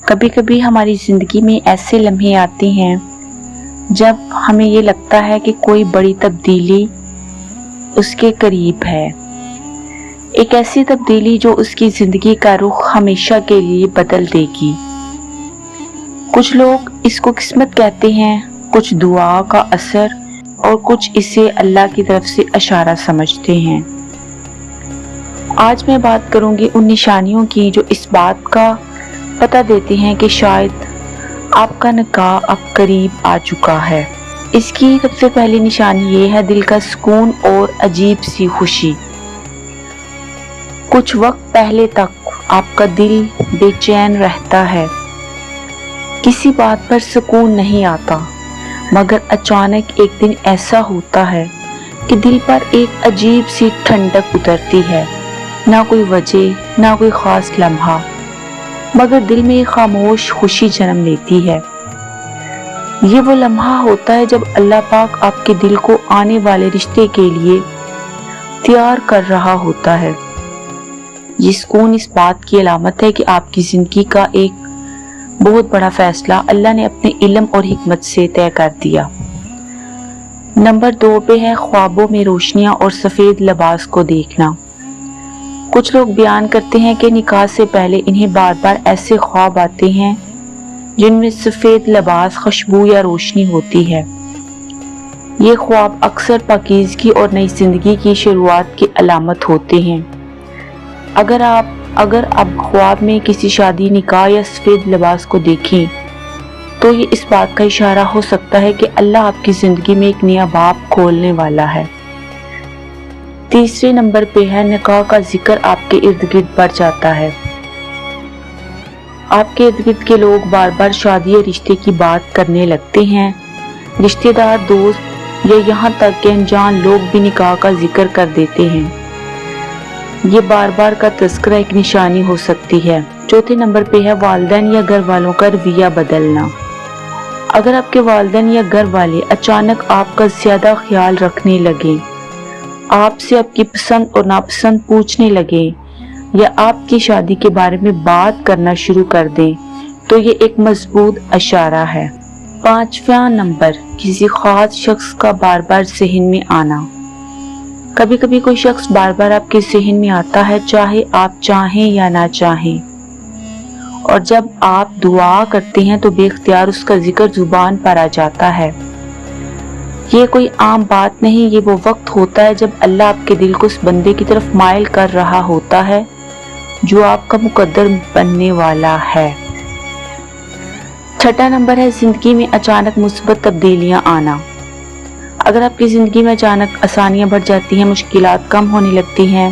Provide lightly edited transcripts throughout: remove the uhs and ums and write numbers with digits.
کبھی کبھی ہماری زندگی میں ایسے لمحے آتے ہیں جب ہمیں یہ لگتا ہے کہ کوئی بڑی تبدیلی اس کے قریب ہے، ایک ایسی تبدیلی جو اس کی زندگی کا رخ ہمیشہ کے لیے بدل دے گی۔ کچھ لوگ اس کو قسمت کہتے ہیں، کچھ دعا کا اثر اور کچھ اسے اللہ کی طرف سے اشارہ سمجھتے ہیں۔ آج میں بات کروں گی ان نشانیوں کی جو اس بات کا پتہ دیتی ہیں کہ شاید آپ کا نکاح اب قریب آ چکا ہے۔ اس کی سب سے پہلی نشانی یہ ہے دل کا سکون اور عجیب سی خوشی۔ کچھ وقت پہلے تک آپ کا دل بے چین رہتا ہے، کسی بات پر سکون نہیں آتا، مگر اچانک ایک دن ایسا ہوتا ہے کہ دل پر ایک عجیب سی ٹھنڈک اترتی ہے، نہ کوئی وجہ، نہ کوئی خاص لمحہ، مگر دل میں ایک خاموش خوشی جنم لیتی ہے۔ یہ وہ لمحہ ہوتا ہے جب اللہ پاک آپ کے دل کو آنے والے رشتے کے لیے تیار کر رہا ہوتا ہے۔ یہ سکون اس بات کی علامت ہے کہ آپ کی زندگی کا ایک بہت بڑا فیصلہ اللہ نے اپنے علم اور حکمت سے طے کر دیا۔ نمبر 2 پہ ہے خوابوں میں روشنیاں اور سفید لباس کو دیکھنا۔ کچھ لوگ بیان کرتے ہیں کہ نکاح سے پہلے انہیں بار بار ایسے خواب آتے ہیں جن میں سفید لباس، خوشبو یا روشنی ہوتی ہے۔ یہ خواب اکثر پاکیزگی اور نئی زندگی کی شروعات کی علامت ہوتے ہیں۔ اگر اب خواب میں کسی شادی، نکاح یا سفید لباس کو دیکھیں تو یہ اس بات کا اشارہ ہو سکتا ہے کہ اللہ آپ کی زندگی میں ایک نیا باب کھولنے والا ہے۔ تیسرے نمبر پہ ہے نکاح کا ذکر آپ کے ارد گرد بڑھ جاتا ہے۔ آپ کے ارد گرد کے لوگ بار بار شادی یا رشتے کی بات کرنے لگتے ہیں۔ رشتے دار، دوست یا یہاں تک کہ انجان لوگ بھی نکاح کا ذکر کر دیتے ہیں۔ یہ بار بار کا تذکرہ ایک نشانی ہو سکتی ہے۔ چوتھے نمبر پہ ہے والدین یا گھر والوں کا رویہ بدلنا۔ اگر آپ کے والدین یا گھر والے اچانک آپ کا زیادہ خیال رکھنے لگیں، آپ سے آپ کی پسند اور ناپسند پوچھنے لگیں یا آپ کی شادی کے بارے میں بات کرنا شروع کر دیں تو یہ ایک مضبوط اشارہ ہے۔ 5واں نمبر، کسی خاص شخص کا بار بار ذہن میں آنا۔ کبھی کبھی کوئی شخص بار بار آپ کے ذہن میں آتا ہے، چاہے آپ چاہیں یا نہ چاہیں، اور جب آپ دعا کرتے ہیں تو بے اختیار اس کا ذکر زبان پر آ جاتا ہے۔ یہ کوئی عام بات نہیں، یہ وہ وقت ہوتا ہے جب اللہ آپ کے دل کو اس بندے کی طرف مائل کر رہا ہوتا ہے جو آپ کا مقدر بننے والا ہے۔ 6واں نمبر ہے زندگی میں اچانک مثبت تبدیلیاں آنا۔ اگر آپ کی زندگی میں اچانک آسانیاں بڑھ جاتی ہیں، مشکلات کم ہونے لگتی ہیں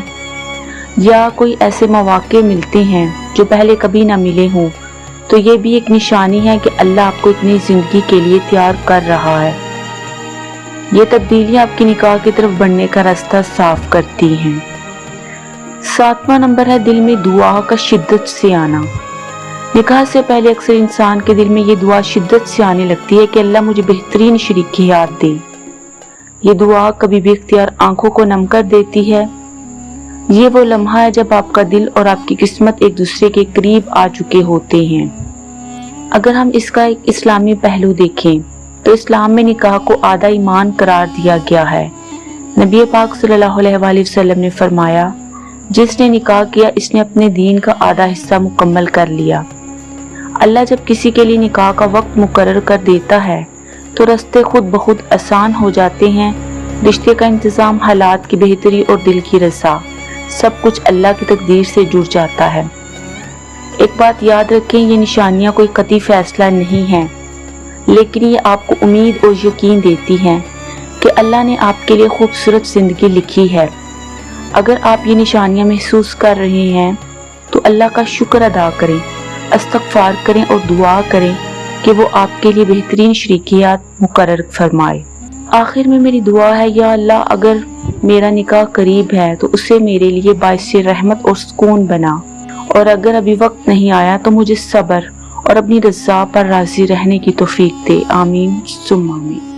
یا کوئی ایسے مواقع ملتے ہیں جو پہلے کبھی نہ ملے ہوں، تو یہ بھی ایک نشانی ہے کہ اللہ آپ کو اتنی زندگی کے لیے تیار کر رہا ہے۔ یہ تبدیلیاں آپ کی نکاح کی طرف بڑھنے کا راستہ صاف کرتی ہیں۔ 7واں نمبر ہے دل میں دعا کا شدت سے آنا۔ نکاح سے پہلے اکثر انسان کے دل میں یہ دعا شدت سے آنے لگتی ہے کہ اللہ مجھے بہترین شریک کی یاد دے۔ یہ دعا کبھی بھی اختیار آنکھوں کو نم کر دیتی ہے۔ یہ وہ لمحہ ہے جب آپ کا دل اور آپ کی قسمت ایک دوسرے کے قریب آ چکے ہوتے ہیں۔ اگر ہم اس کا ایک اسلامی پہلو دیکھیں تو اسلام میں نکاح کو آدھا ایمان قرار دیا گیا ہے۔ نبی پاک صلی اللہ علیہ وآلہ وسلم نے فرمایا، جس نے نکاح کیا اس نے اپنے دین کا آدھا حصہ مکمل کر لیا۔ اللہ جب کسی کے لیے نکاح کا وقت مقرر کر دیتا ہے تو راستے خود بخود آسان ہو جاتے ہیں۔ رشتے کا انتظام، حالات کی بہتری اور دل کی رضا، سب کچھ اللہ کی تقدیر سے جڑ جاتا ہے۔ ایک بات یاد رکھیں، یہ نشانیاں کوئی قطعی فیصلہ نہیں ہیں، لیکن یہ آپ کو امید اور یقین دیتی ہیں کہ اللہ نے آپ کے لیے خوبصورت زندگی لکھی ہے۔ اگر آپ یہ نشانیاں محسوس کر رہے ہیں تو اللہ کا شکر ادا کریں، استغفار کریں اور دعا کریں کہ وہ آپ کے لیے بہترین شریکیات مقرر فرمائے۔ آخر میں میری دعا ہے، یا اللہ اگر میرا نکاح قریب ہے تو اسے میرے لیے باعث رحمت اور سکون بنا، اور اگر ابھی وقت نہیں آیا تو مجھے صبر اور اپنی رضا پر راضی رہنے کی توفیق دے۔ آمین ثم آمین۔